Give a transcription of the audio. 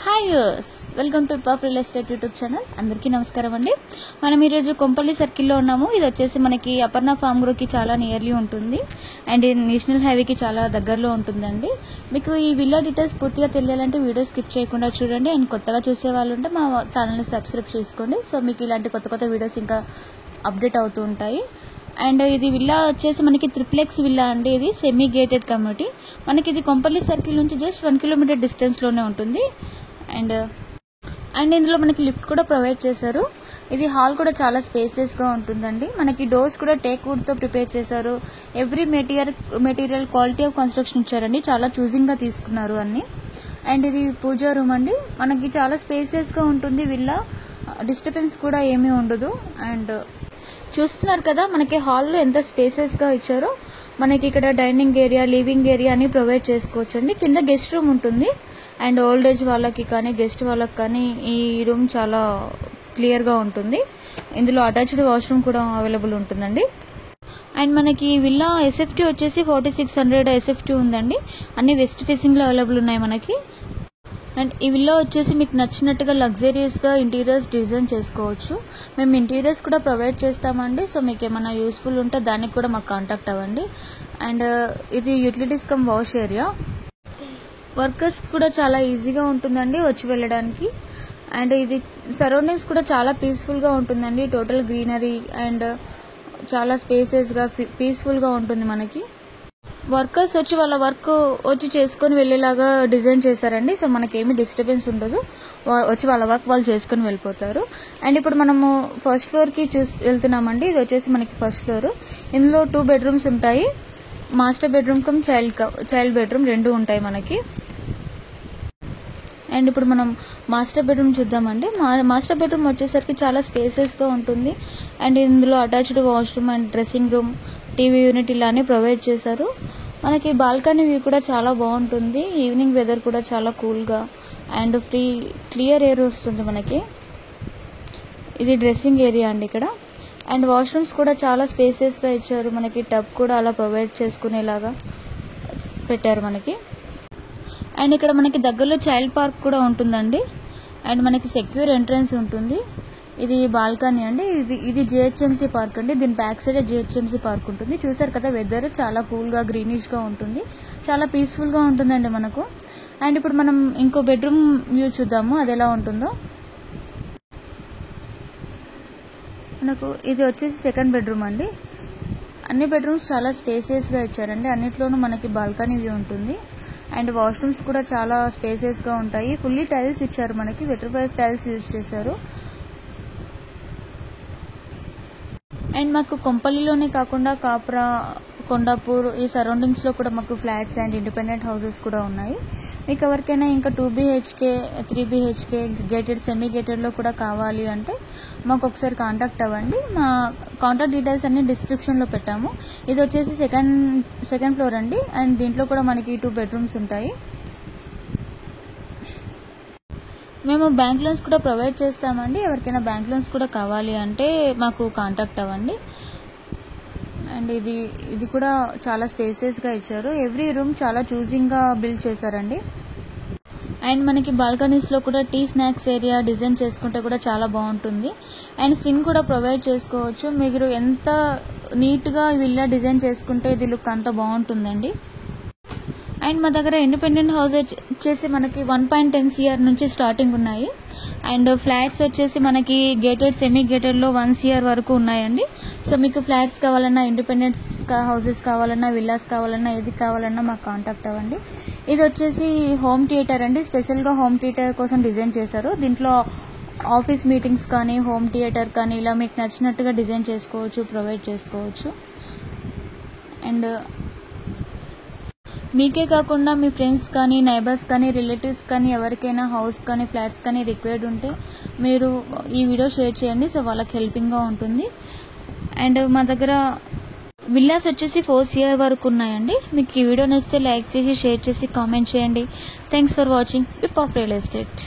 Hi use welcome to pop real estate YouTube channel. అందరికీ నమస్కారం అండి. మనం ఈరోజు కొంపల్లి సర్కిల్లో ఉన్నాము. ఇది వచ్చేసి మనకి అపర్ణ ఫామ్ గ్రోకి చాలా నియర్లీ ఉంటుంది అండ్ నేషనల్ హైవేకి చాలా దగ్గరలో ఉంటుందండి. మీకు ఈ విల్లా డీటెయిల్స్ పూర్తిగా తెలియాలంటే వీడియో స్కిప్ చేయకుండా చూడండి. అండ్ కొత్తగా చూసే వాళ్ళు ఉంటే మా ఛానల్ని సబ్స్క్రైబ్ చేసుకోండి. సో మీకు ఇలాంటి కొత్త కొత్త వీడియోస్ ఇంకా అప్డేట్ అవుతూ ఉంటాయి. అండ్ ఇది విల్లా వచ్చేసి మనకి ట్రిప్లెక్స్ విల్లా అండి. ఇది సెమీ గేటెడ్ కమ్యూనిటీ. మనకి ఇది కొంపల్లి సర్కిల్ నుంచి జస్ట్ 1 కిలోమీటర్ డిస్టెన్స్లోనే ఉంటుంది. అండ్ ఇందులో మనకి లిఫ్ట్ కూడా ప్రొవైడ్ చేశారు. ఇది హాల్ కూడా చాలా స్పేసెస్గా ఉంటుందండి. మనకి డోర్స్ కూడా టేక్ వుడ్తో ప్రిపేర్ చేశారు. Every material quality of construction ఇచ్చారండి. చాలా చూసింగ్గా తీసుకున్నారు అన్ని. అండ్ ఇది పూజా రూమ్ అండి. మనకి చాలా స్పేసెస్గా ఉంటుంది విల్లా. డిస్టర్బెన్స్ కూడా ఏమీ ఉండదు. అండ్ చూస్తున్నారు కదా మనకి హాల్లో ఎంత స్పేసెస్గా ఇచ్చారో. మనకి ఇక్కడ డైనింగ్ ఏరియా, లివింగ్ ఏరియా అని ప్రొవైడ్ చేసుకోవచ్చు అండి. కింద గెస్ట్ రూమ్ ఉంటుంది. అండ్ ఓల్డ్ ఏజ్ వాళ్ళకి కానీ గెస్ట్ వాళ్ళకి కానీ ఈ రూమ్ చాలా క్లియర్గా ఉంటుంది. ఇందులో అటాచ్డ్ వాష్రూమ్ కూడా అవైలబుల్ ఉంటుందండి. అండ్ మనకి విల్లా ఎస్ఎఫ్టీ వచ్చేసి 4600 ఎస్ఎఫ్టీ ఉందండి. అన్ని వెస్ట్ ఫేసింగ్లో అవైలబుల్ ఉన్నాయి మనకి. అండ్ ఈ విల్లా వచ్చేసి మీకు నచ్చినట్టుగా లగ్జరియస్గా ఇంటీరియర్స్ డిజైన్ చేసుకోవచ్చు. మేము ఇంటీరియర్స్ కూడా ప్రొవైడ్ చేస్తామండి. సో మీకు ఏమైనా యూస్ఫుల్ ఉంటే దానికి కూడా మాకు కాంటాక్ట్ అవ్వండి. అండ్ ఇది utilities come wash area. Workers కూడా చాలా ఈజీగా ఉంటుందండి వచ్చి వెళ్ళడానికి. అండ్ ఇది సరౌండింగ్స్ కూడా చాలా పీస్ఫుల్గా ఉంటుందండి. టోటల్ గ్రీనరీ అండ్ చాలా స్పేసెస్గా పీస్ఫుల్గా ఉంటుంది మనకి. వర్కర్స్ వచ్చి వాళ్ళ వర్క్ వచ్చి చేసుకొని వెళ్ళేలాగా డిజైన్ చేశారండి. సో మనకేమీ డిస్టర్బెన్స్ ఉండదు. వచ్చి వాళ్ళ వర్క్ వాళ్ళు చేసుకొని వెళ్ళిపోతారు. అండ్ ఇప్పుడు మనము ఫస్ట్ ఫ్లోర్కి వెళ్తున్నామండి. ఇది వచ్చేసి మనకి ఫస్ట్ ఫ్లోర్. ఇందులో 2 బెడ్రూమ్స్ ఉంటాయి. Master bedroom come child bedroom 2 ఉంటాయి మనకి. అండ్ ఇప్పుడు మనం మాస్టర్ బెడ్రూమ్ చూద్దామండి. మాస్టర్ బెడ్రూమ్ వచ్చేసరికి చాలా స్పేసెస్గా ఉంటుంది. అండ్ ఇందులో attached washroom and dressing room, TV unit ఇలానే ప్రొవైడ్ చేశారు. మనకి బాల్కనీ వ్యూ కూడా చాలా బాగుంటుంది. ఈవినింగ్ వెదర్ కూడా చాలా కూల్గా అండ్ క్లియర్ ఎయిర్ వస్తుంది మనకి. ఇది డ్రెస్సింగ్ ఏరియా అండి ఇక్కడ. అండ్ వాష్రూమ్స్ కూడా చాలా స్పేసెస్గా ఇచ్చారు. మనకి టబ్ కూడా అలా ప్రొవైడ్ చేసుకునేలాగా పెట్టారు మనకి. అండ్ ఇక్కడ మనకి దగ్గరలో చైల్డ్ పార్క్ కూడా ఉంటుందండి. అండ్ మనకి సెక్యూర్ ఎంట్రన్స్ ఉంటుంది. ఇది బాల్కనీ అండి. ఇది జిహెచ్ఎంసీ పార్క్ అండి. దీని బ్యాక్ సైడ్ జిహెచ్ఎంసీ పార్క్ ఉంటుంది. చూసారు కదా వెదర్ చాలా కూల్గా గ్రీనిష్గా ఉంటుంది. చాలా పీస్ఫుల్గా ఉంటుందండి మనకు. అండ్ ఇప్పుడు మనం ఇంకో బెడ్రూమ్ వ్యూ చూద్దాము అది ఎలా ఉంటుందో. మనకు ఇది వచ్చేసి సెకండ్ బెడ్రూమ్ అండి. అన్ని బెడ్రూమ్స్ చాలా స్పేసెస్గా ఇచ్చారండి. అన్నిట్లోనూ మనకి బాల్కనీ వ్యూ ఉంటుంది. అండ్ వాష్రూమ్స్ కూడా చాలా స్పేసెస్గా ఉంటాయి. ఫుల్లీ టైల్స్ ఇచ్చారు మనకి. వెట్రిఫైడ్ టైల్స్ యూజ్ చేశారు. అండ్ మాకు కొంపల్లిలోనే కాకుండా కాప్రా, కొండాపూర్ ఈ సరౌండింగ్స్లో కూడా మాకు ఫ్లాట్స్ అండ్ ఇండిపెండెంట్ హౌసెస్ కూడా ఉన్నాయి. మీకు ఎవరికైనా ఇంకా 2 BHK 3 BHK గేటెడ్ సెమీ గేటెడ్లో కూడా కావాలి అంటే మాకు ఒకసారి కాంటాక్ట్ అవ్వండి. మా కాంటాక్ట్ డీటెయిల్స్ అన్ని డిస్క్రిప్షన్లో పెట్టాము. ఇది వచ్చేసి సెకండ్ ఫ్లోర్ అండి. అండ్ దీంట్లో కూడా మనకి 2 బెడ్రూమ్స్ ఉంటాయి. మేము బ్యాంక్ లోన్స్ కూడా ప్రొవైడ్ చేస్తామండి. ఎవరికైనా బ్యాంక్ లోన్స్ కూడా కావాలి అంటే మాకు కాంటాక్ట్ అవ్వండి. అండ్ ఇది కూడా చాలా స్పేసెస్గా ఇచ్చారు. ఎవ్రీ రూమ్ చాలా చూసింగ్గా బిల్డ్ చేశారండి. అండ్ మనకి బాల్కనీస్లో కూడా టీ స్నాక్స్ ఏరియా డిజైన్ చేసుకుంటే కూడా చాలా బాగుంటుంది. అండ్ స్వింగ్ కూడా ప్రొవైడ్ చేసుకోవచ్చు. మీరు ఎంత నీట్గా విల్లా డిజైన్ చేసుకుంటే ఇది లుక్ అంత బాగుంటుందండి. అండ్ మా దగ్గర ఇండిపెండెంట్ హౌస్ వచ్చేసి మనకి 1.10 CR నుంచి స్టార్టింగ్ ఉన్నాయి. అండ్ ఫ్లాట్స్ వచ్చేసి మనకి గేటెడ్ సెమీ గేటెడ్లో 1 CR వరకు ఉన్నాయండి. సో మీకు ఫ్లాట్స్ కావాలన్నా, ఇండిపెండెంట్ హౌసెస్ కావాలన్నా, విల్లాస్ కావాలన్నా, ఏది కావాలన్నా మాకు కాంటాక్ట్ అవ్వండి. ఇది వచ్చేసి హోమ్ థియేటర్ అండి. స్పెషల్గా హోమ్ థియేటర్ కోసం డిజైన్ చేశారు. దీంట్లో ఆఫీస్ మీటింగ్స్ కానీ, హోమ్ థియేటర్ కానీ ఇలా మీకు నచ్చినట్టుగా డిజైన్ చేసుకోవచ్చు, ప్రొవైడ్ చేసుకోవచ్చు. అండ్ మీకే కాకుండా మీ ఫ్రెండ్స్ కానీ, నైబర్స్ కానీ, రిలేటివ్స్ కానీ ఎవరికైనా హౌస్ కానీ, ఫ్లాట్స్ కానీ రిక్వైర్డ్ ఉంటే మీరు ఈ వీడియో షేర్ చేయండి. సో వాళ్ళకి హెల్పింగ్గా ఉంటుంది. అండ్ మా దగ్గర విల్లాస్ వచ్చేసి 4 CR వరకు ఉన్నాయండి. మీకు ఈ వీడియో నచ్చితే లైక్ చేసి, షేర్ చేసి, కామెంట్ చేయండి. Thanks for watching pop real estate.